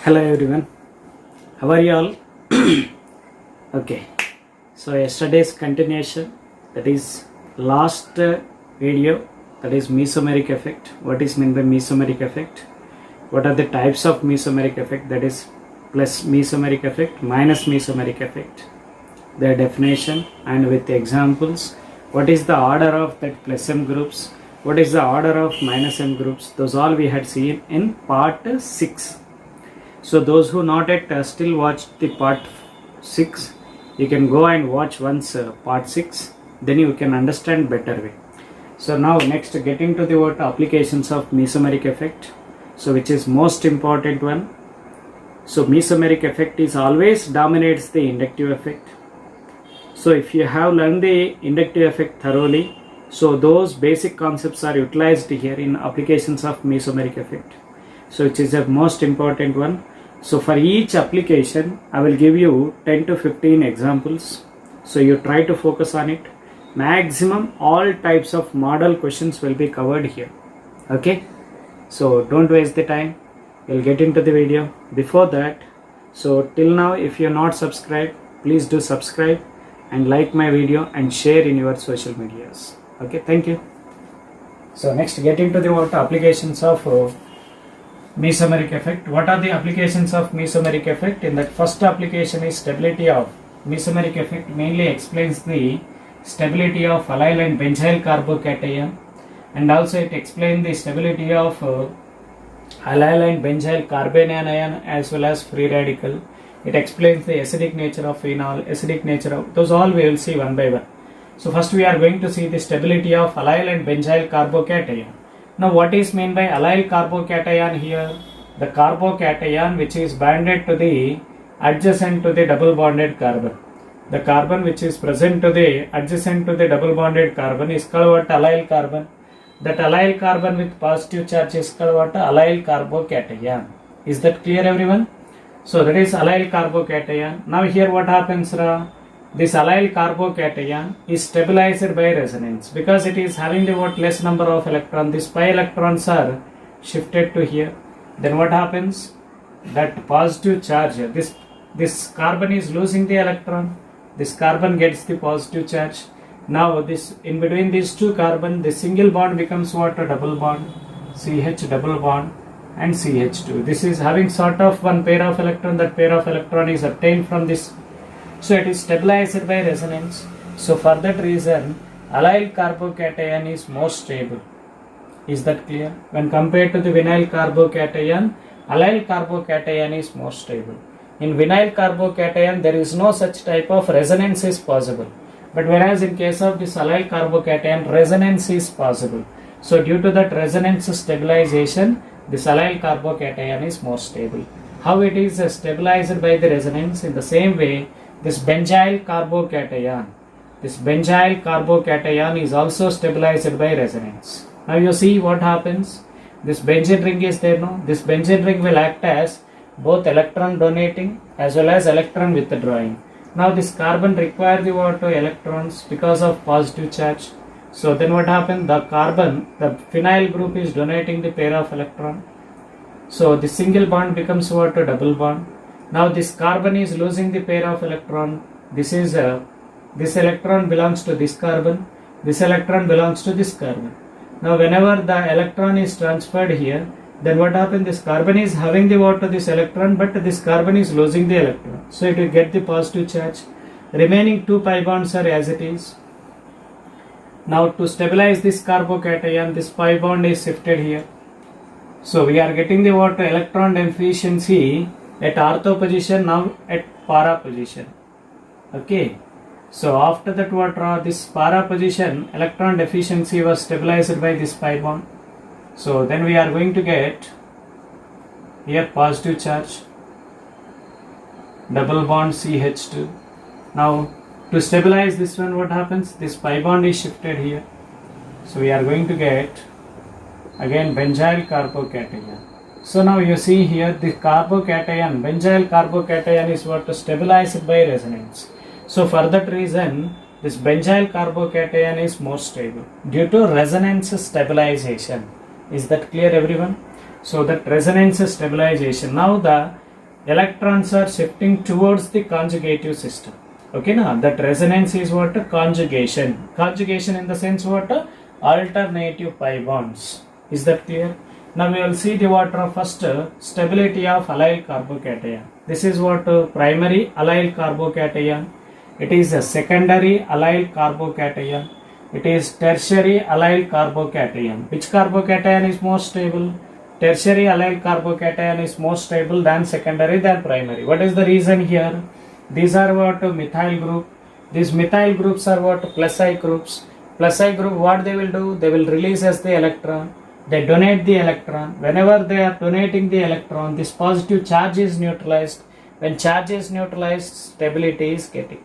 Hello everyone, how are you all? Okay, so yesterday's continuation, that is last video, that is mesomeric effect. What is meant by mesomeric effect? What are the types of mesomeric effect, that is plus mesomeric effect, minus mesomeric effect, their definition and with examples. What is the order of that plus m groups? What is the order of minus m groups? Those all we had seen in part 6. So those who not yet still watched the part 6, you can go and watch once part 6, then you can understand better way. So now next getting to the what applications of mesomeric effect, so which is most important one. So mesomeric effect is always dominates the inductive effect. So if you have learned the inductive effect thoroughly, so those basic concepts are utilized here in applications of mesomeric effect, so which is the most important one. So for each application I will give you 10 to 15 examples, so you try to focus on it. Maximum all types of model questions will be covered here. Okay, so don't waste the time, we'll get into the video. Before that, so till now if you're not subscribed, please do subscribe and like my video and share in your social medias. Okay, thank you. So next getting to the what applications of mesomeric effect. What are the applications of mesomeric effect? In that first application is stability of mesomeric effect, mainly explains the stability of allyl and benzyl carbocation, and also it explains the stability of allyl and benzyl carbanion ion as well as free radical. It explains the acidic nature of phenol, acidic nature of those all we will see one by one. So first we are going to see the stability of allyl and benzyl carbocation. Now what is meant by allyl carbocation here? The carbocation which is bonded to the adjacent to the double bonded carbon. The carbon which is present to the adjacent to the double bonded carbon is called what? Allyl carbon. That allyl carbon with positive charge is called what? Allyl carbocation. Is that clear everyone? So that is allyl carbocation. Now here what happens? This allyl carbocation is stabilized by resonance because it is having the what less number of electrons. These pi electrons are shifted to here. Then what happens? That positive charge, this carbon is losing the electron. This carbon gets the positive charge. Now this in between these two carbon, the single bond becomes what? A double bond, CH double bond and CH2. This is having sort of one pair of electron. That pair of electron is obtained from this. So it is stabilized by resonance. So for that reason, allyl carbocation is more stable. Is that clear? When compared to the vinyl carbocation, allyl carbocation is more stable. In vinyl carbocation, there is no such type of resonance is possible. But whereas in case of this allyl carbocation, resonance is possible. So due to that resonance stabilization, this allyl carbocation is more stable. How it is stabilized by the resonance? In the same way, this benzyl carbocation is also stabilized by resonance. Now you see what happens. This benzene ring is there, no? This benzene ring will act as both electron donating as well as electron withdrawing. Now this carbon requires the what? Electrons because of positive charge. So then what happens? The carbon, the phenyl group is donating the pair of electron. So the single bond becomes what? A double bond. Now this carbon is losing the pair of electron. This is this electron belongs to this carbon. This electron belongs to this carbon. Now whenever the electron is transferred here, then what happens? This carbon is having the what? This electron, but this carbon is losing the electron. So it will get the positive charge. Remaining two pi bonds are as it is. Now to stabilize this carbocation, this pi bond is shifted here. So we are getting the what? Electron efficiency at ortho position, now at para position. Okay, so after that what? This para position, electron efficiency was stabilized by this pi bond. So then we are going to get here positive charge, double bond CH2. Now to stabilize this one, what happens? This pi bond is shifted here. So we are going to get again benzyl carbocation. So now you see here the carbocation, benzyl carbocation is what? Stabilized by resonance. So for that reason, this benzyl carbocation is more stable due to resonance stabilization. Is that clear everyone? So that resonance stabilization. Now the electrons are shifting towards the conjugative system. Okay, now that resonance is what? Conjugation. Conjugation in the sense what? Alternative pi bonds. Is that clear? Now we will see the what of first stability of allyl carbocation. This is what primary allyl carbocation. It is a secondary allyl carbocation. It is tertiary allyl carbocation. Which carbocation is more stable? Tertiary allyl carbocation is more stable than secondary than primary. What is the reason here? These are what methyl group. These methyl groups are what plus I groups. Plus I group, what they will do? They will release as the electron. They donate the electron. Whenever they are donating the electron, this positive charge is neutralized. When charge is neutralized, stability is getting.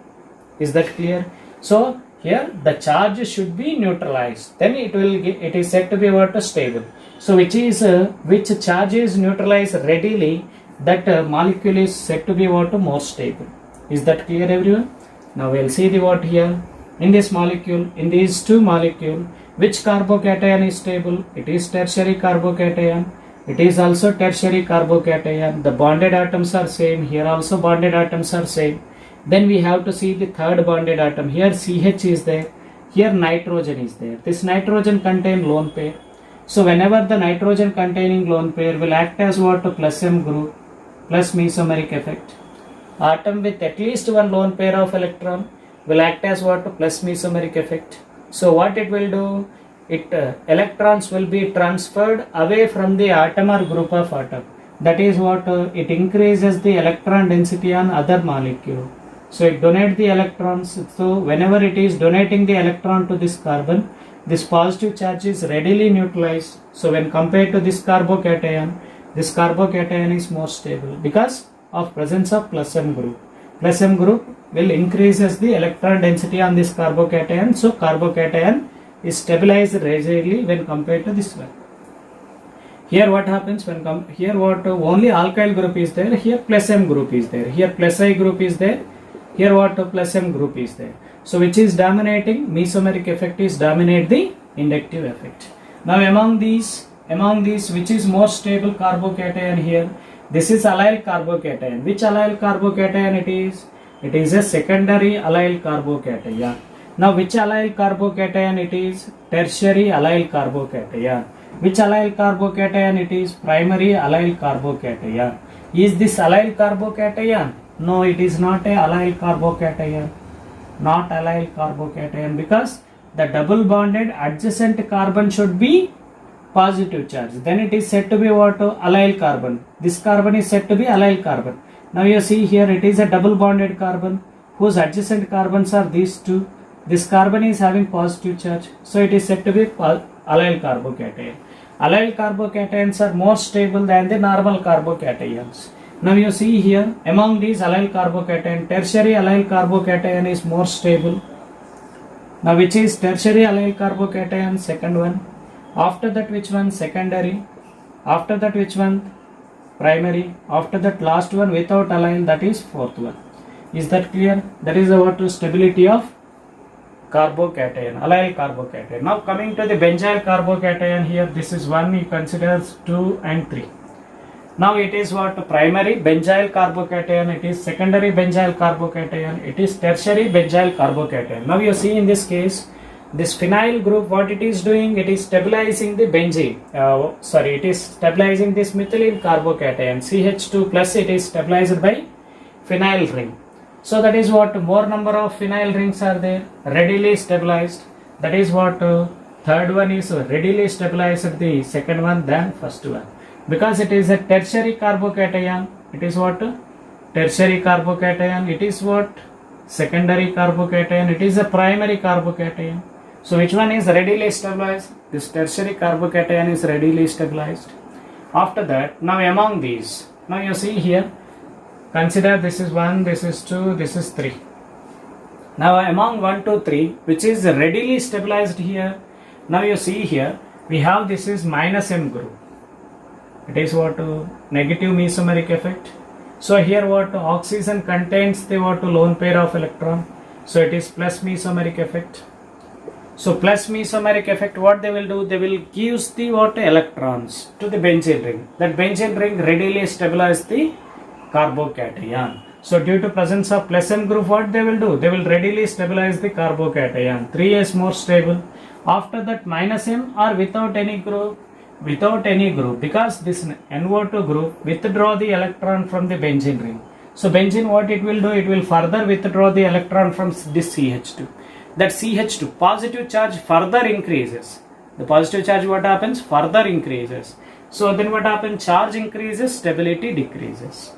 Is that clear? So here the charge should be neutralized. Then it is said to be what? Stable. So which charge is neutralized readily, that molecule is said to be what? More stable. Is that clear, everyone? Now we'll see the what here. In this molecule, in these two molecules, which carbocation is stable? It is tertiary carbocation. It is also tertiary carbocation. The bonded atoms are same. Here also bonded atoms are same. Then we have to see the third bonded atom. Here CH is there. Here nitrogen is there. This nitrogen contains lone pair. So whenever the nitrogen containing lone pair will act as what? Plus M group, plus mesomeric effect. Atom with at least one lone pair of electron will act as what? Plus mesomeric effect. So what it will do? Electrons will be transferred away from the atom or group of atom. That is what? It increases the electron density on other molecule. So it donates the electrons. So whenever it is donating the electron to this carbon, this positive charge is readily neutralized. So when compared to this carbocation is more stable because of presence of plus M group. Plus M group will increases the electron density on this carbocation. So carbocation is stabilized readily when compared to this one. Here what happens when here what only alkyl group is there. Here plus M group is there. Here plus I group is there. Here what plus M group is there. So which is dominating? Mesomeric effect is dominate the inductive effect. Now among these which is more stable carbocation here? This is allyl carbocation. Which allyl carbocation it is? It is a secondary allyl carbocation. Now which allyl carbocation it is? Tertiary allyl carbocation. Which allyl carbocation it is? Primary allyl carbocation. Is this allyl carbocation? No, it is not a allyl carbocation. Not allyl carbocation because the double bonded adjacent carbon should be positive charge. Then it is said to be what? Allyl carbon. This carbon is said to be allyl carbon. Now you see here it is a double bonded carbon whose adjacent carbons are these two. This carbon is having positive charge. So it is said to be allyl carbocation. Allyl carbocations are more stable than the normal carbocations. Now you see here among these allyl carbocation, tertiary allyl carbocation is more stable. Now which is tertiary allyl carbocation? Second one. After that which one? Secondary. After that which one? Primary. After that last one without allyl, that is fourth one. Is that clear? That is what stability of carbocation, allyl carbocation. Now coming to the benzyl carbocation here, this is one you consider as 2 and 3. Now it is what? Primary benzyl carbocation, it is secondary benzyl carbocation, it is tertiary benzyl carbocation. Now you see in this case, this phenyl group, what it is doing? It is stabilizing the benzene. It is stabilizing this methylene carbocation. CH2 plus it is stabilized by phenyl ring. So that is what? More number of phenyl rings are there, readily stabilized. That is what? Third one is readily stabilized the second one than first one. Because it is a tertiary carbocation. It is what? Tertiary carbocation. It is what? Secondary carbocation. It is a primary carbocation. So which one is readily stabilized? This tertiary carbocation is readily stabilized. After that, now among these, now you see here, consider this is 1, this is 2, this is 3. Now among 1, 2, 3, which is readily stabilized here, now you see here, we have this is minus M group. It is what? Negative mesomeric effect. So here what? Oxygen contains the what? Lone pair of electron. So it is plus mesomeric effect. So plus mesomeric effect, what they will do? They will give the what? Electrons to the benzene ring. That benzene ring readily stabilize the carbocation. So due to presence of plus M group, what they will do? They will readily stabilize the carbocation. 3 is more stable. After that, minus M or without any group? Without any group, because this NO2 group withdraw the electron from the benzene ring. So benzene, what it will do? It will further withdraw the electron from this CH2. That CH2 positive charge further increases. The positive charge, what happens? Further increases. So then what happens? Charge increases, stability decreases.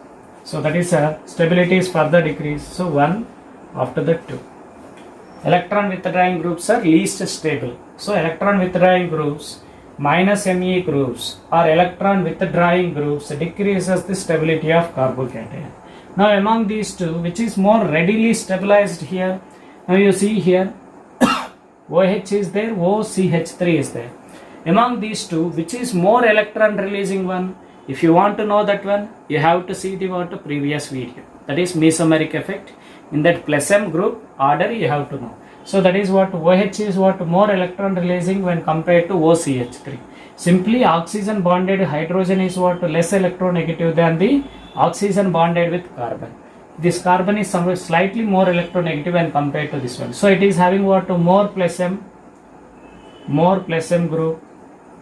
So that is stability is further decreased. So 1, after that 2. Electron withdrawing groups are least stable. So electron withdrawing groups minus Me groups or electron withdrawing groups decreases the stability of carbocation. Now among these two, which is more readily stabilized here? Now you see here OH is there, OCH3 is there. Among these two, which is more electron releasing one? If you want to know that one, you have to see the previous video. That is mesomeric effect. In that plus M group order you have to know. So that is what OH is more electron releasing when compared to OCH3. Simply oxygen bonded hydrogen is less electronegative than the oxygen bonded with carbon. This carbon is slightly more electronegative when compared to this one. So it is having more plus M group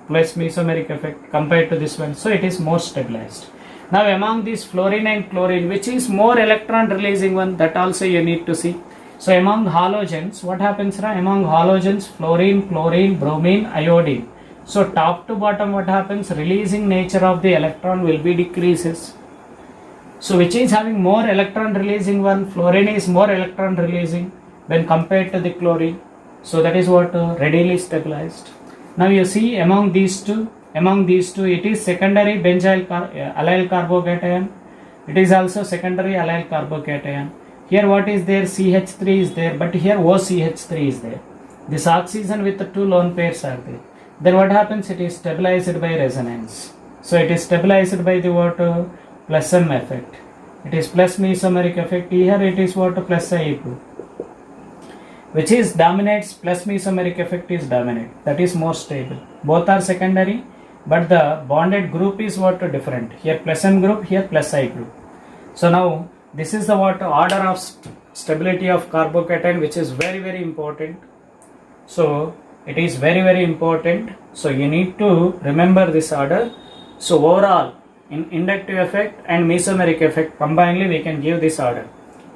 plus mesomeric effect compared to this one. So it is more stabilized. Now among these fluorine and chlorine, which is more electron releasing one, that also you need to see. So among halogens, what happens? Among halogens, fluorine, chlorine, bromine, iodine. So top to bottom, what happens? Releasing nature of the electron will be decreases. So which is having more electron releasing one? Fluorine is more electron releasing when compared to the chlorine. So that is readily stabilized. Now you see among these two, it is secondary benzyl allyl carbocation. It is also secondary allyl carbocation. Here what is there? CH3 is there, but here OCH3 is there. This oxygen with the 2 lone pairs are there. Then what happens? It is stabilized by resonance. So it is stabilized by the plus M effect. It is plus mesomeric effect. Here it is plus I2. Which is dominates, plus mesomeric effect is dominate. That is more stable. Both are secondary, but the bonded group is different. Here plus M group, here plus I group. So now this is the order of stability of carbocation, which is very, very important. So it is very, very important. So you need to remember this order. So overall, in inductive effect and mesomeric effect combinedly, we can give this order.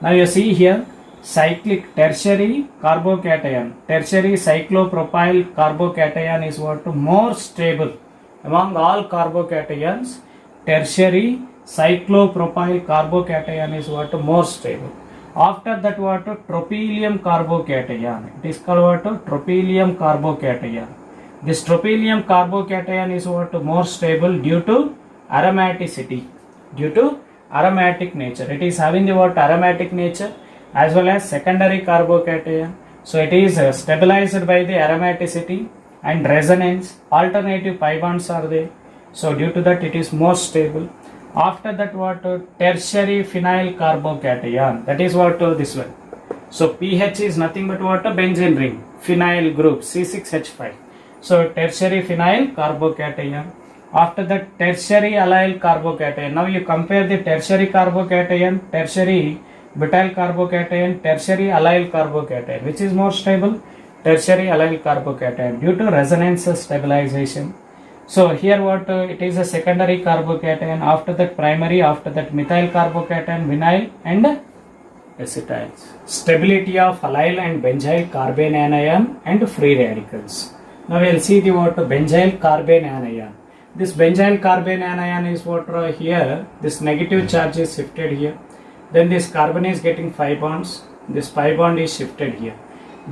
Now you see here, cyclic tertiary carbocation, tertiary cyclopropyl carbocation is more stable among all carbocations. Tertiary cyclopropyl carbocation is more stable. After that tropylium carbocation. It is called tropylium carbocation. This tropylium carbocation is more stable due to aromaticity, due to aromatic nature. It is having the aromatic nature as well as secondary carbocation. So it is stabilized by the aromaticity and resonance. Alternative pi bonds are there. So due to that it is more stable. After that tertiary phenyl carbocation. That is this one. So pH is nothing but benzene ring, phenyl group C6H5. So tertiary phenyl carbocation. After that tertiary allyl carbocation. Now you compare the tertiary carbocation, tertiary butyl carbocation, tertiary allyl carbocation. Which is more stable? Tertiary allyl carbocation due to resonance stabilization. So here it is a secondary carbocation. After that primary, after that methyl carbocation, vinyl and acetyls. Stability of allyl and benzyl carbene anion and free radicals. Now we will see the benzyl carbene anion. This benzyl carbene anion is here. This negative charge is shifted here. Then this carbon is getting 5 bonds. This pi bond is shifted here.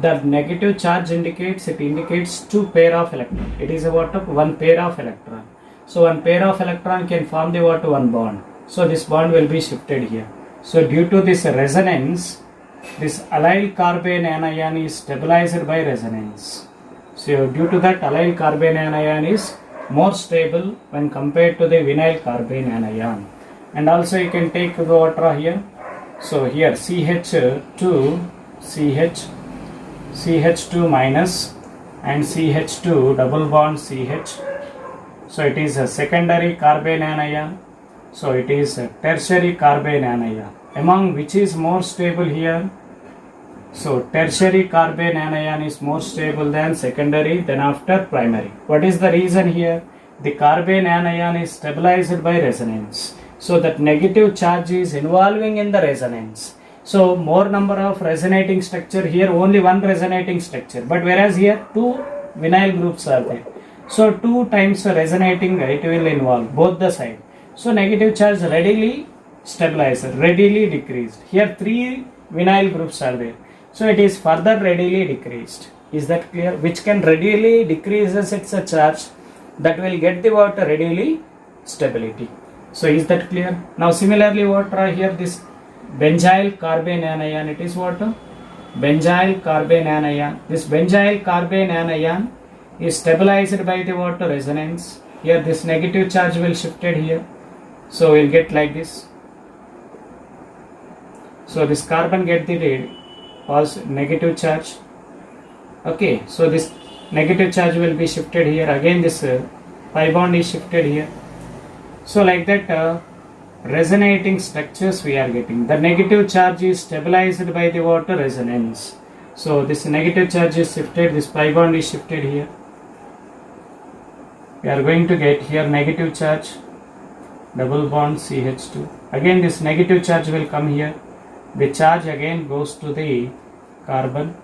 The negative charge indicates 2 pair of electron. It is one pair of electron. So one pair of electron can form the one bond. So this bond will be shifted here. So due to this resonance, this allyl carbene anion is stabilized by resonance. So due to that, allyl carbene anion is more stable when compared to the vinyl carbene anion. And also you can take the water here. So here CH2 minus and CH2 double bond CH. So it is a secondary carbene anion. So it is a tertiary carbene anion. Among which is more stable here? So tertiary carbene anion is more stable than secondary, then after primary. What is the reason here? The carbene anion is stabilized by resonance. So that negative charge is involving in the resonance. So more number of resonating structure here, only one resonating structure. But whereas here two vinyl groups are there. So 2 times resonating it will involve both the side. So negative charge readily stabilized, readily decreased. Here 3 vinyl groups are there. So it is further readily decreased. Is that clear? Which can readily decreases its charge, that will get the what readily stability. So is that clear? Now similarly what are here this benzyl carbene anion, it is what? Benzyl carbene anion. This benzyl carbene anion is stabilized by the what resonance. Here this negative charge will shifted here. So we'll get like this. So this carbon get the negative charge. Okay, so this negative charge will be shifted here. Again this pi bond is shifted here. So like that resonating structures we are getting. The negative charge is stabilized by the what resonance. So this negative charge is shifted, this pi bond is shifted here. We are going to get here negative charge, double bond CH2. Again this negative charge will come here. The charge again goes to the carbon.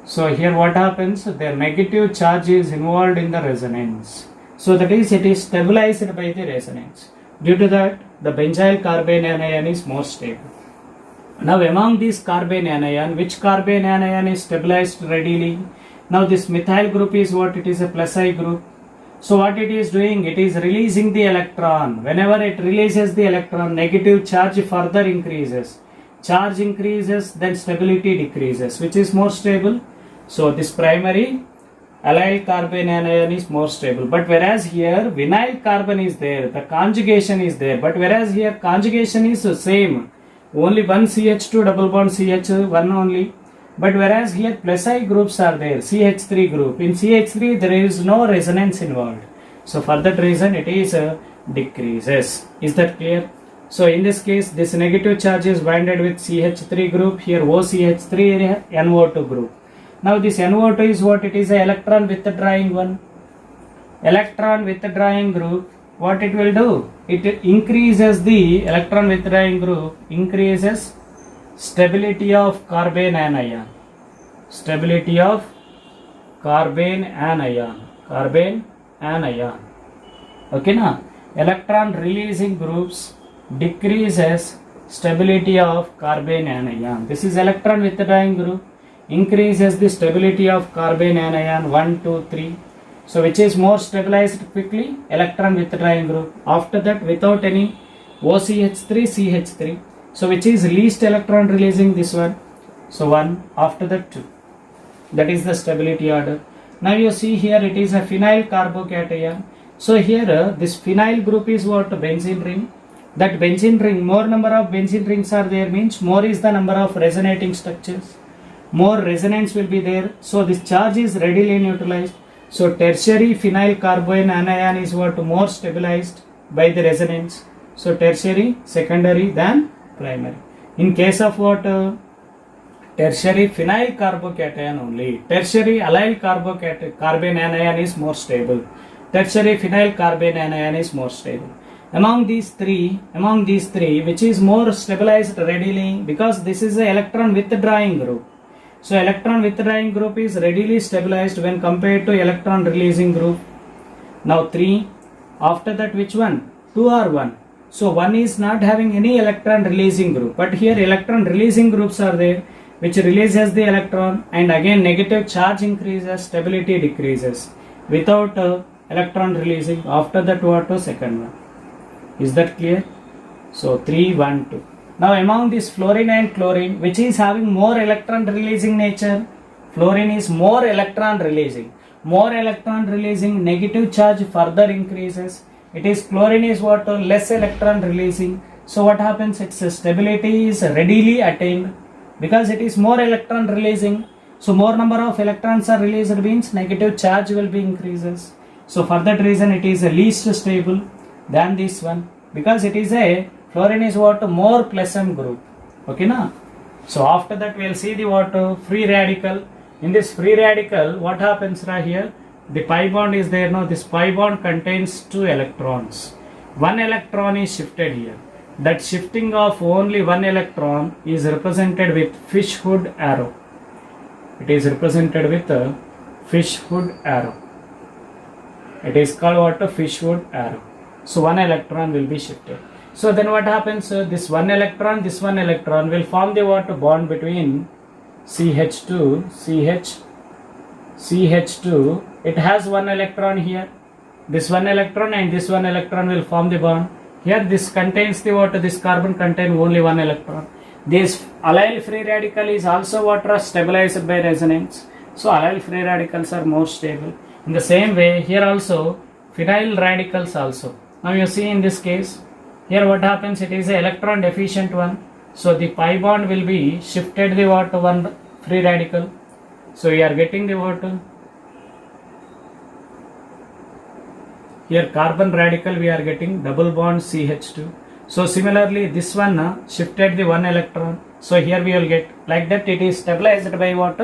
So here what happens? The negative charge is involved in the resonance. So that is, it is stabilized by the resonance. Due to that, the benzyl carbene anion is more stable. Now among these carbene anion, which carbene anion is stabilized readily? Now this methyl group is what? It is a plus I group. So what it is doing? It is releasing the electron. Whenever it releases the electron, negative charge further increases. Charge increases, then stability decreases. Which is more stable? So this primary allyl carbene anion is more stable. But whereas here vinyl carbon is there, the conjugation is there. But whereas here conjugation is the same. Only one CH2 double bond CH, one only. But whereas here plus I groups are there, CH3 group. In CH3 there is no resonance involved. So for that reason it is decreases. Is that clear? So in this case this negative charge is bonded with CH3 group. Here OCH3 NO2 group. Now this NO2 is what? It is an electron withdrawing one. Electron withdrawing group. What it will do? It increases the electron withdrawing group, increases stability of carbene anion. Stability of carbene anion. Carbene anion. Okay na? Electron releasing groups decreases stability of carbene anion. This is electron withdrawing group. Increases the stability of carbene anion 1, 2, 3. So which is more stabilized quickly? Electron withdrawing group. After that without any OCH3, CH3. So which is least electron releasing? This one. So 1. After that 2. That is the stability order. Now you see here it is a phenyl carbocation. So here this phenyl group is what? Benzene ring. That benzene ring, more number of benzene rings are there means more is the number of resonating structures. More resonance will be there. So this charge is readily neutralized. So tertiary phenyl carbene anion is what? More stabilized by the resonance. So tertiary, secondary than primary. In case of what? Tertiary phenyl carbocation only. Tertiary allyl carbene anion is more stable. Tertiary phenyl carbene anion is more stable. Among these three, which is more stabilized readily? Because this is an electron withdrawing group. So electron withdrawing group is readily stabilized when compared to electron releasing group. Now 3. After that which one? 2 or 1. So 1 is not having any electron releasing group. But here electron releasing groups are there, which releases the electron, and again negative charge increases, stability decreases. Without electron releasing. After that what? Second one. Is that clear? So 3, 1, 2. Now among this fluorine and chlorine, which is having more electron releasing nature? Fluorine is more electron releasing. More electron releasing, negative charge further increases. It is chlorine is what? Less electron releasing. So what happens? Its stability is readily attained because it is more electron releasing. So more number of electrons are released means negative charge will be increases. So for that reason it is least stable than this one. because it is a fluorine is what more plus M group. Okay na? So after that we will see the what free radical. In this free radical, what happens right here? The pi bond is there. No, this pi bond contains 2 electrons. 1 electron is shifted here. That shifting of only 1 electron is represented with fish hood arrow. It is represented with a fish hood arrow. It is called what a fish hood arrow. So 1 electron will be shifted. So then what happens? This one electron will form the what bond between CH2. It has 1 electron here. This 1 electron and this 1 electron will form the bond. Here this contains the what? This carbon contain only 1 electron. This allyl free radical is also what are stabilized by resonance. So allyl free radicals are more stable. In the same way, here also phenyl radicals also. Now you see in this case, here what happens? It is an electron deficient one. So the pi bond will be shifted the what one free radical. So we are getting the what? Here carbon radical we are getting double bond CH2. So similarly this one shifted the 1 electron. So here we will get like that, it is stabilized by what?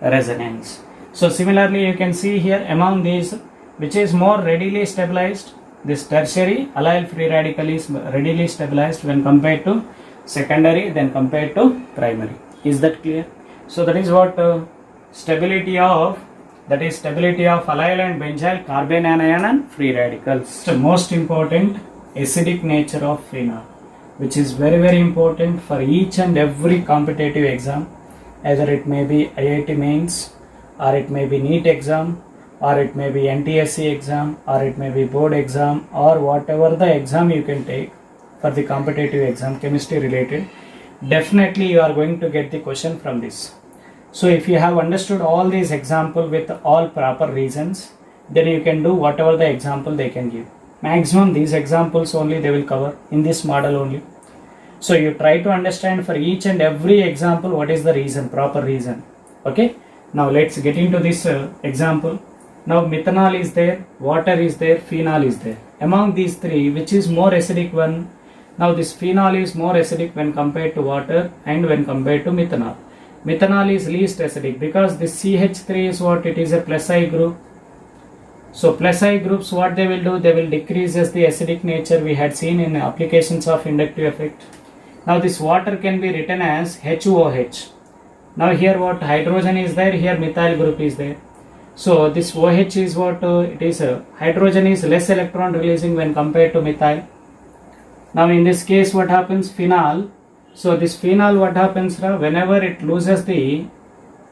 Resonance. So similarly you can see here among these which is more readily stabilized. This tertiary allyl free radical is readily stabilized when compared to secondary, then compared to primary. Is that clear? So that is what stability of allyl and benzyl carbon anion and free radicals. So most important, acidic nature of phenol, which is very very important for each and every competitive exam. Either it may be IIT mains, or it may be NEET exam, or it may be NTSC exam, or it may be board exam, or whatever the exam you can take for the competitive exam, chemistry related. Definitely you are going to get the question from this. So if you have understood all these examples with all proper reasons, then you can do whatever the example they can give. Maximum these examples only they will cover in this model only. So you try to understand for each and every example what is the reason, proper reason. Okay. Now let's get into this example. Now methanol is there, water is there, phenol is there. Among these three, which is more acidic one? Now this phenol is more acidic when compared to water and when compared to methanol. Methanol is least acidic because this CH3 is what? It is a plus I group. So plus I groups, what they will do? They will decrease as the acidic nature we had seen in applications of inductive effect. Now this water can be written as HOH. Now here what? Hydrogen is there, here methyl group is there. So this OH is what? It is hydrogen is less electron releasing when compared to methyl. Now in this case what happens? Phenol. So this phenol what happens? Whenever it loses the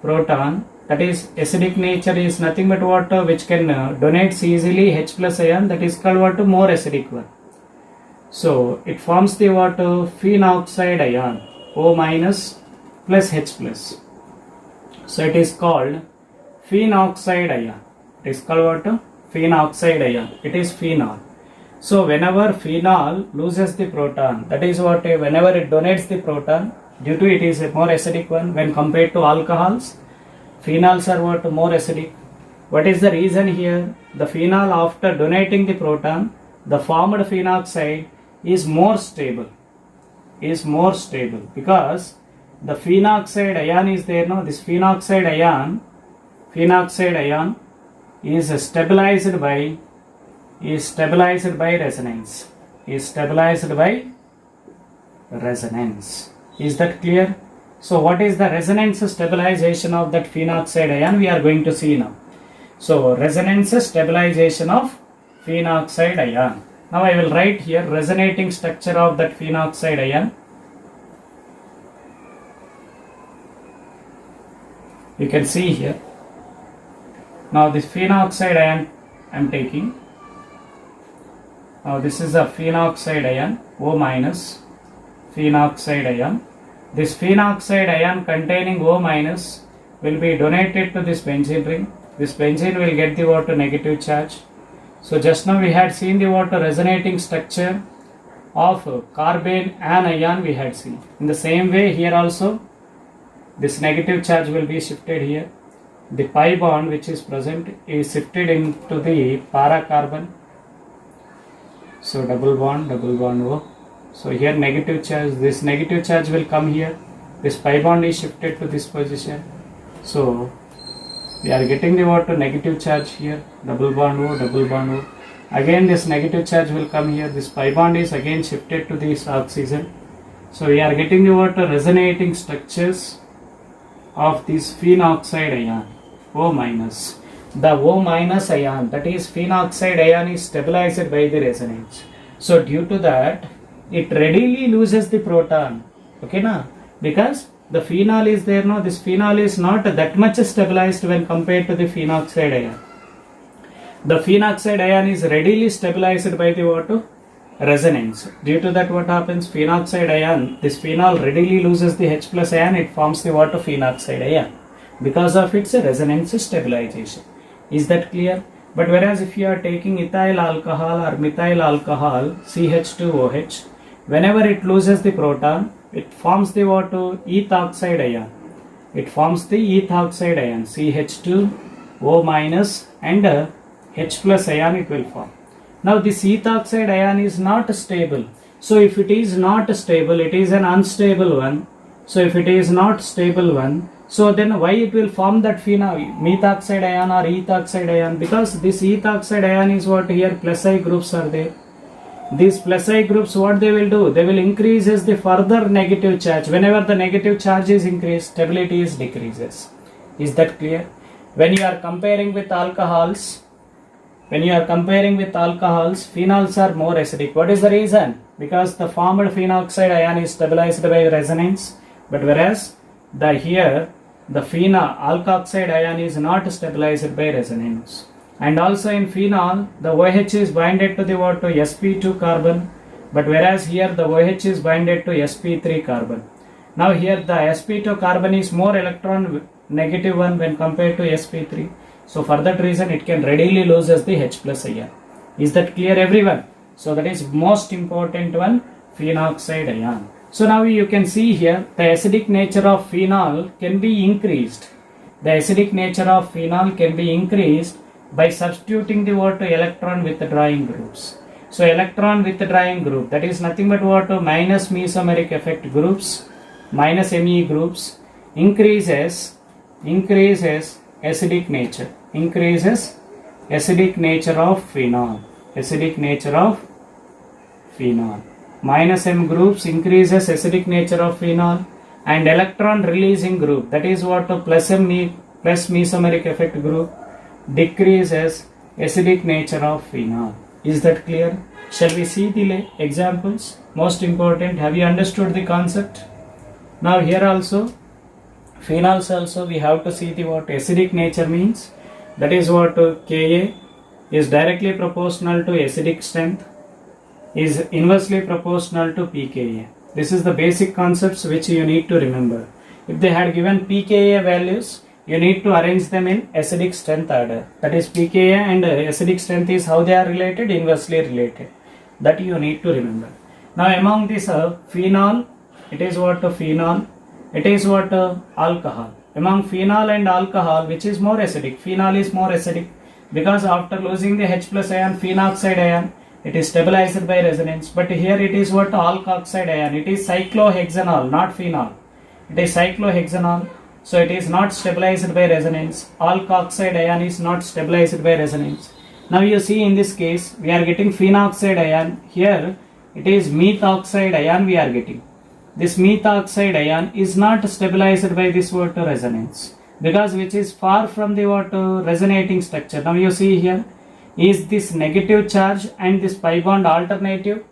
proton, that is acidic nature is nothing but what? Which can donates easily H plus ion, that is called what? More acidic one. So it forms the what? Phenoxide ion, O minus plus H plus. So it is called phenoxide ion. It is called what? Phenoxide ion. It is phenol. So whenever phenol loses the proton, that is what? Whenever it donates the proton, due to it is a more acidic one when compared to alcohols, phenols are what? More acidic. What is the reason here? The phenol after donating the proton, the formed phenoxide is more stable. Because the phenoxide ion is there. No, this phenoxide ion is stabilized by resonance. Is that clear? So what is the resonance stabilization of that phenoxide ion? We are going to see now. So resonance stabilization of phenoxide ion. Now I will write here resonating structure of that phenoxide ion. You can see here. Now this phenoxide ion I am taking. Now this is a phenoxide ion, O minus phenoxide ion. This phenoxide ion containing O minus will be donated to this benzene ring. This benzene will get the water negative charge. So just now we had seen the water resonating structure of carbon anion we had seen. In the same way here also this negative charge will be shifted here. The pi bond which is present is shifted into the para carbon. So double bond O. So here negative charge, this negative charge will come here. This pi bond is shifted to this position. So we are getting the what negative charge here, double bond O. Again this negative charge will come here. This pi bond is again shifted to this oxygen. So we are getting the what resonating structures of this phenoxide ion, O minus. The O minus ion, that is phenoxide ion, is stabilized by the resonance. So due to that, it readily loses the proton. Okay na? Because the phenol is there now. This phenol is not that much stabilized when compared to the phenoxide ion. The phenoxide ion is readily stabilized by the what? Resonance. Due to that, what happens? Phenoxide ion, this phenol readily loses the H plus ion. It forms the what? Phenoxide ion because of its resonance stabilization. Is that clear? But whereas if you are taking ethyl alcohol or methyl alcohol, CH2OH, whenever it loses the proton, it forms the what? Ethoxide ion. It forms the ethoxide ion, CH2O minus and H plus ion it will form. Now this ethoxide ion is not stable. So if it is not stable, it is an unstable one. So if it is not stable one, so then why it will form that phenol, methoxide ion or ethoxide ion? Because this ethoxide ion is what here plus I groups are there. These plus I groups, what they will do? They will increases the further negative charge. Whenever the negative charge is increased, stability is decreases. Is that clear? When you are comparing with alcohols, phenols are more acidic. What is the reason? Because the formed phenoxide ion is stabilized by resonance, but whereas the phenol alkoxide ion is not stabilized by resonance. And also in phenol, the OH is binded to the what? To sp2 carbon, but whereas here the OH is binded to sp3 carbon. Now here the sp2 carbon is more electron negative one when compared to sp3. So for that reason it can readily loses the H plus ion. Is that clear everyone? So that is most important one, phenoxide ion. So now you can see here the acidic nature of phenol can be increased. The acidic nature of phenol can be increased by substituting the what? Electron withdrawing groups. So electron withdrawing group, that is nothing but what? Minus mesomeric effect groups, minus Me groups, increases acidic nature, increases acidic nature of phenol, minus M groups increases acidic nature of phenol, and electron releasing group, that is what? Plus mesomeric effect group, decreases acidic nature of phenol. Is that clear? Shall we see the examples? Most important, have you understood the concept? Now here also phenols also we have to see the what acidic nature means. That is what Ka is directly proportional to acidic strength, is inversely proportional to pKa. This is the basic concepts which you need to remember. If they had given pKa values, you need to arrange them in acidic strength order. That is pKa and acidic strength is how they are related, inversely related. That you need to remember. Now among this phenol, it is what phenol, it is what alcohol. Among phenol and alcohol, which is more acidic? Phenol is more acidic because after losing the H plus ion, phenoxide ion, it is stabilized by resonance. But here it is what? Alkoxide ion. It is cyclohexanol, not phenol. It is cyclohexanol. So it is not stabilized by resonance. Alkoxide ion is not stabilized by resonance. Now you see in this case, we are getting phenoxide ion. Here it is methoxide ion we are getting. This methoxide ion is not stabilized by this what? Resonance. Because which is far from the what? Resonating structure. Now you see here, is this negative charge and this pi bond alternative?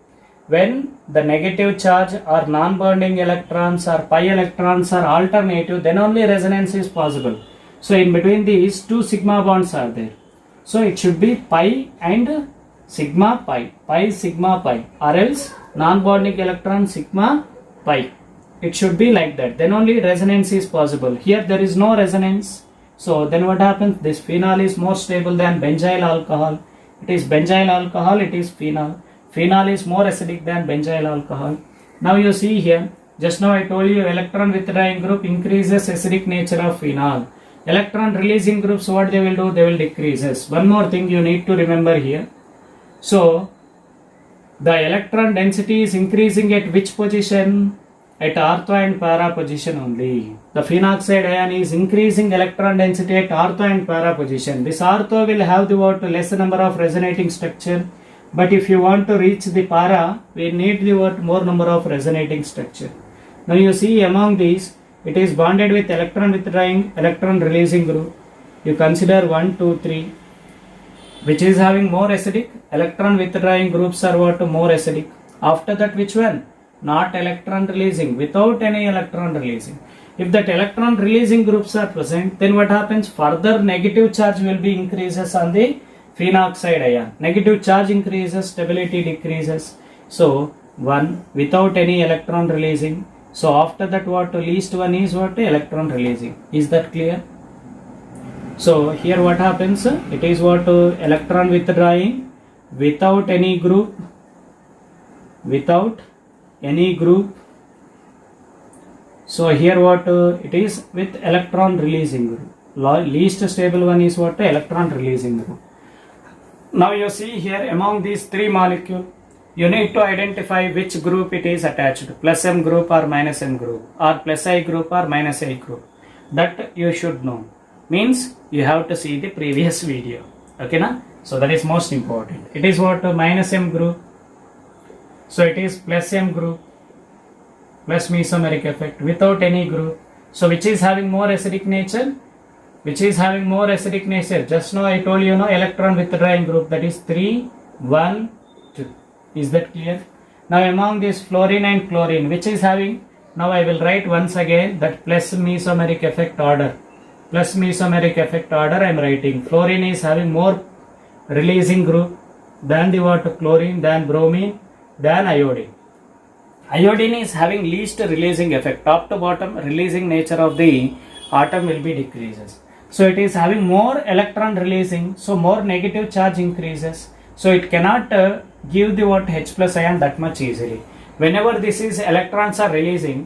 When the negative charge or non-bonding electrons or pi electrons are alternative, then only resonance is possible. So in between these two sigma bonds are there. So it should be pi and sigma pi, pi sigma pi, or else non-bonding electron sigma pi. It should be like that. Then only resonance is possible. Here there is no resonance. So then what happens? This phenol is more stable than benzyl alcohol. It is benzyl alcohol, it is phenol. Phenol is more acidic than benzyl alcohol. Now you see here, just now I told you electron withdrawing group increases acidic nature of phenol. Electron releasing groups, what they will do? They will decreases. One more thing you need to remember here. So The electron density is increasing at which position? At ortho and para position only. The phenoxide ion is increasing electron density at ortho and para position. This ortho will have the what less number of resonating structure, but if you want to reach the para, we need the what more number of resonating structure. Now you see among these, it is bonded with electron withdrawing, electron releasing group. You consider 1, 2, 3. Which is having more acidic? Electron withdrawing groups are what more acidic. After that, which one? Not electron releasing, without any electron releasing. If that electron releasing groups are present, then what happens? Further negative charge will be increases on the phenoxide ion. Negative charge increases, stability decreases. So 1 without any electron releasing. So after that, what least one is what electron releasing. Is that clear? So here what happens? It is what electron withdrawing without any group, without any group. So here what it is with electron releasing group. Least stable one is what electron releasing group. Now you see here among these three molecules, you need to identify which group it is attached to, plus M group or minus M group, or plus I group or minus I group. That you should know. Means you have to see the previous video. Okay na? So that is most important. It is what minus M group. So it is plus M group, plus mesomeric effect without any group. So which is having more acidic nature? Which is having more acidic nature? Just now I told you, electron withdrawing group, that is 3, 1, 2. Is that clear? Now among this fluorine and chlorine, which is having, now I will write once again that plus mesomeric effect order. Plus mesomeric effect order I am writing. Fluorine is having more releasing group than the what chlorine, than bromine, than iodine. Iodine is having least releasing effect. Top to bottom releasing nature of the atom will be decreases. So it is having more electron releasing, so more negative charge increases. So it cannot give the what H plus ion that much easily. Whenever this is electrons are releasing,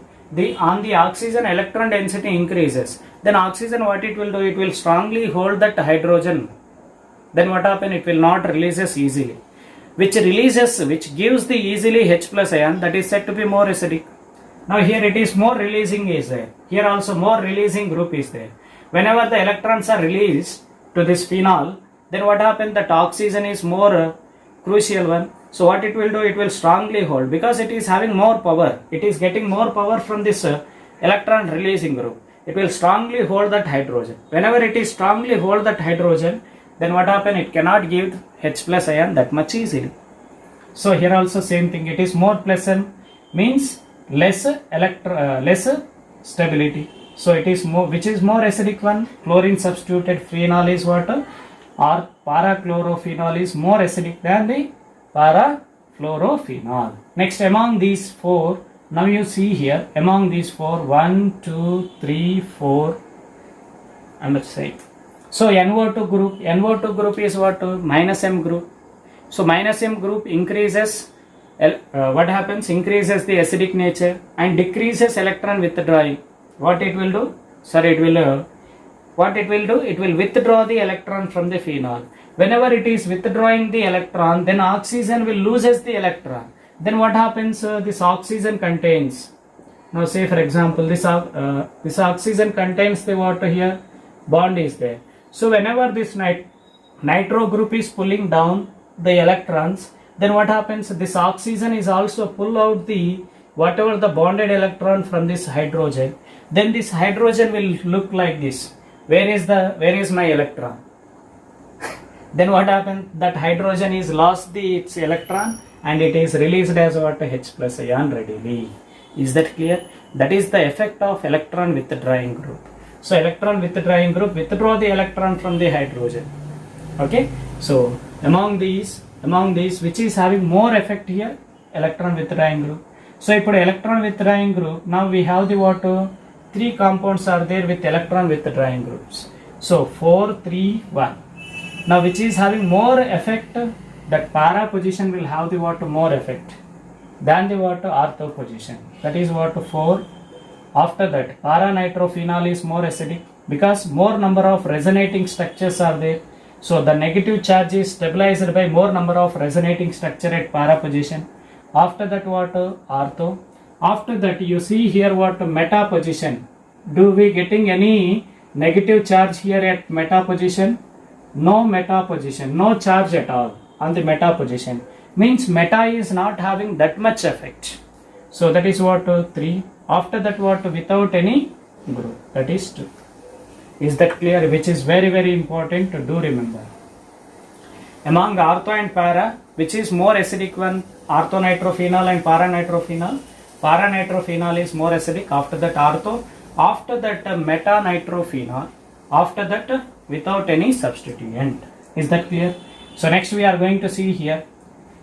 on the oxygen electron density increases. Then oxygen what it will do? It will strongly hold that hydrogen. Then what happen? It will not releases easily. Which gives the easily H plus ion, that is said to be more acidic. Now here it is more releasing is there. Here also more releasing group is there. Whenever the electrons are released to this phenol, then what happens? That oxygen is more crucial one. So what it will do? It will strongly hold, because it is having more power. It is getting more power from this electron releasing group. It will strongly hold that hydrogen. Whenever it is strongly hold that hydrogen, then what happens? It cannot give H plus ion that much easily. So here also same thing. It is more plus M means less stability. So it is more, which is more acidic one? Chlorine substituted phenol is what? Or parachlorophenol is more acidic than the parachlorophenol. Next, among these four, now you see here, among these four, 1, 2, 3, 4, I must say. So NO2 group is what? Minus M group. So minus M group increases, what happens? Increases the acidic nature and decreases electron withdrawing. What it will do? What it will do? It will withdraw the electron from the phenol. Whenever it is withdrawing the electron, then oxygen will loses the electron. Then what happens? This oxygen contains, now say for example, this oxygen contains the water here, bond is there. So whenever this nitro group is pulling down the electrons, then what happens? This oxygen is also pull out the whatever the bonded electron from this hydrogen. Then this hydrogen will look like this. Where is my electron? Then what happens? That hydrogen is lost its electron and it is released as what? H plus ion readily. Is that clear? That is the effect of electron withdrawing group. So electron withdrawing group withdraw the electron from the hydrogen. Okay. So among these which is having more effect here? Electron withdrawing group. So if electron withdrawing group, now we have the what? 3 compounds are there with electron withdrawing groups. So 4, 3, 1. Now which is having more effect? That para position will have the what? More effect than the what? Ortho position. That is what? 4. After that, para nitrophenol is more acidic because more number of resonating structures are there. So the negative charge is stabilized by more number of resonating structure at para position. After that what ortho. After that you see here what meta position. Do we getting any negative charge here at meta position? No meta position, no charge at all on the meta position. Means meta is not having that much effect. So that is what 3. After that what without any group, that is 2. Is that clear? Which is very very important to do remember. Among ortho and para, which is more acidic one? Orthonitrophenol and paranitrophenol. Paranitrophenol is more acidic. After that ortho. After that metanitrophenol. After that without any substituent. Is that clear? So next we are going to see here.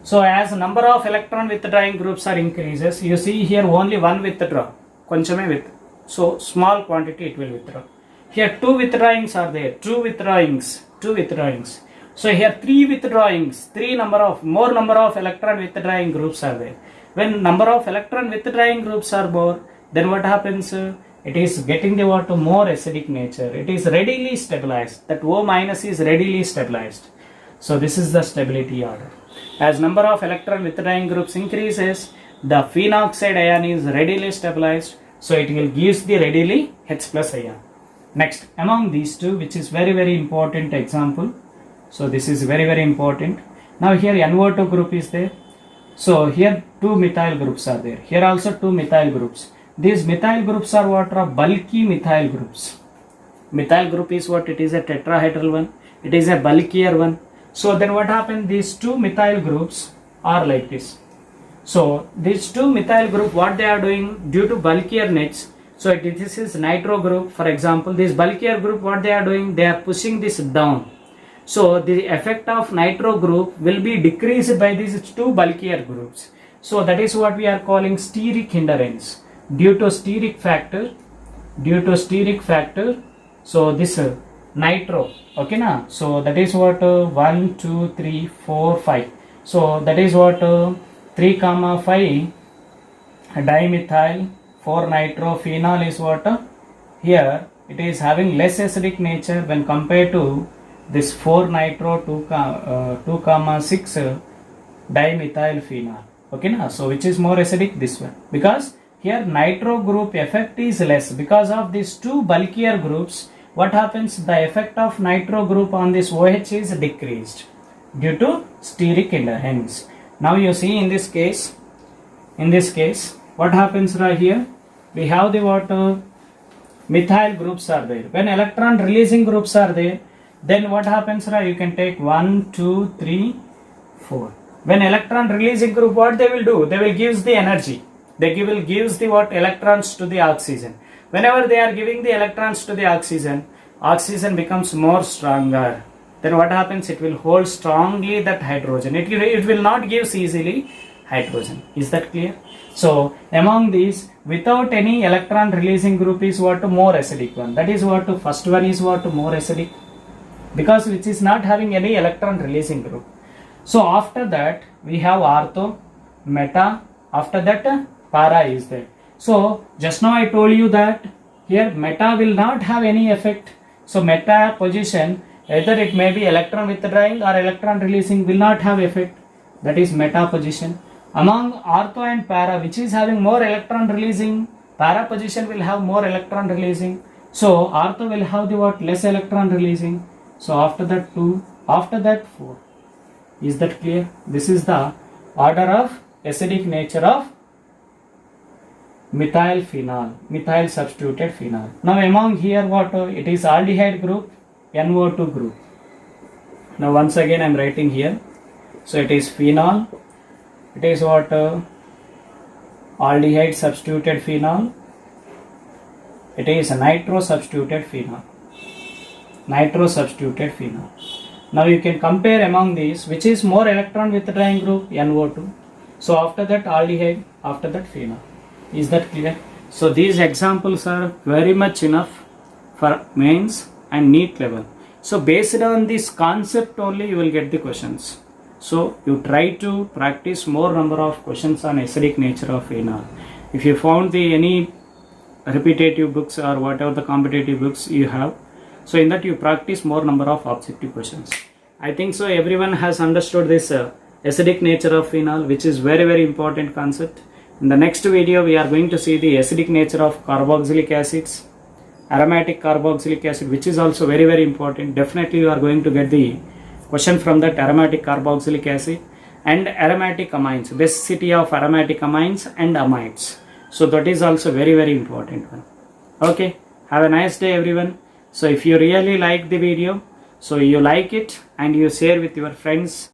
So as number of electron withdrawing groups are increases, you see here only one withdraw. Konchame with. So small quantity it will withdraw. Here 2 withdrawings are there. 2 withdrawings. So here 3 withdrawings. More number of electron withdrawing groups are there. When number of electron withdrawing groups are more, then what happens? It is getting the what more acidic nature. It is readily stabilized. That O minus is readily stabilized. So this is the stability order. As number of electron withdrawing groups increases, the phenoxide ion is readily stabilized. So it will gives the readily H plus ion. Next, among these two, which is very very important example. So this is very very important. Now here NO2 group is there. So here 2 methyl groups are there. Here also 2 methyl groups. These methyl groups are what are bulky methyl groups. Methyl group is what? It is a tetrahedral one. It is a bulkier one. So then what happened? These 2 methyl groups are like this. So these 2 methyl group, what they are doing due to bulkier nets. So this is nitro group, for example. This bulkier group, what they are doing? They are pushing this down. So the effect of nitro group will be decreased by these 2 bulkier groups. So that is what we are calling steric hindrance. Due to steric factor, so this nitro, okay na? So that is what 1, 2, 3, 4, 5. So that is what 3, 5 dimethyl 4 nitrophenol is what? Here it is having less acidic nature when compared to this 4 nitro 2, 6 dimethyl phenol. Okay na? So which is more acidic? This one. Because here nitro group effect is less. Because of these 2 bulkier groups, what happens? The effect of nitro group on this OH is decreased due to steric hindrance. Now you see in this case, what happens right here? We have the what methyl groups are there. When electron releasing groups are there, then what happens? Right? You can take 1, 2, 3, 4. When electron releasing group, what they will do? They will gives the energy. They will gives the what electrons to the oxygen. Whenever they are giving the electrons to the oxygen, oxygen becomes more stronger. Then what happens? It will hold strongly that hydrogen. It will not give easily hydrogen. Is that clear? So among these, without any electron releasing group is what more acidic one. That is what first one is what more acidic, because which is not having any electron releasing group. So after that we have ortho, meta. After that para is there. So just now I told you that here meta will not have any effect. So meta position, either it may be electron withdrawing or electron releasing, will not have effect. That is meta position. Among ortho and para, which is having more electron releasing, para position will have more electron releasing. So ortho will have the what? Less electron releasing. So after that 2, after that 4. Is that clear? This is the order of acidic nature of methyl phenol, methyl substituted phenol. Now among here what? It is aldehyde group, NO2 group. Now once again I am writing here. So it is phenol. It is what? Aldehyde substituted phenol. It is nitro substituted phenol. Nitro substituted phenol. Now you can compare among these which is more electron withdrawing group, NO2. So after that aldehyde, after that phenol. Is that clear? So these examples are very much enough for mains and NEET level. So based on this concept only you will get the questions. So you try to practice more number of questions on acidic nature of phenol. If you found any repetitive books or whatever the competitive books you have, So in that you practice more number of objective questions. I think so everyone has understood this acidic nature of phenol, which is very important concept. In the next video we are going to see the acidic nature of carboxylic acids, aromatic carboxylic acid, which is also very important. Definitely you are going to get the question from that aromatic carboxylic acid, and aromatic amines, basicity of aromatic amines and amides. So that is also very important one. Okay, have a nice day everyone. So if you really like the video, so you like it and you share with your friends.